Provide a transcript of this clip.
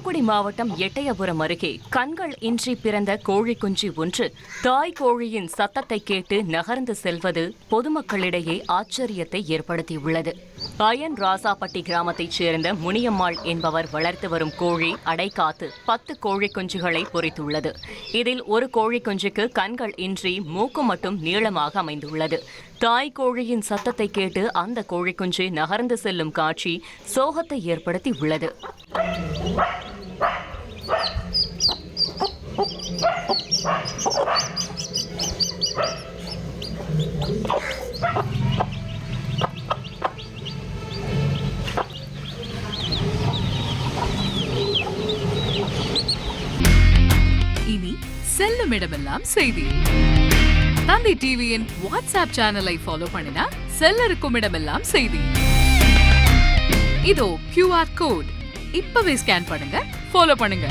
தூத்துக்குடி மாவட்டம் எட்டயபுரம் அருகே கண்கள் இன்றி பிறந்த கோழி குஞ்சு ஒன்று தாய் கோழியின் சத்தத்தை கேட்டு நகர்ந்து செல்வது பொதுமக்களிடையே ஆச்சரியத்தை ஏற்படுத்தியுள்ளது. அயன் ராசாப்பட்டி கிராமத்தைச் சேர்ந்த முனியம்மாள் என்பவர் வளர்த்து வரும் கோழி அடைகாத்து 10 கோழி குஞ்சுகளை பொரித்துள்ளது. இதில் ஒரு கோழி குஞ்சுக்கு கண்கள் இன்றி மூக்கு மட்டும் நீளமாக அமைந்துள்ளது. தாய் கோழியின் சத்தத்தை கேட்டு அந்த கோழி குஞ்சு நகர்ந்து செல்லும் காட்சி சோகத்தை ஏற்படுத்தி உள்ளது. இனி செல்லும் இடமெல்லாம் செய்தி. தந்தி டிவியின் வாட்ஸ்அப் சேனலை ஃபாலோ பண்ணினா செல்ல இருக்கும் இடமெல்லாம் செய்தி. இதோ QR கோட் இப்பவே ஸ்கேன் பண்ணுங்க, ஃபாலோ பண்ணுங்க.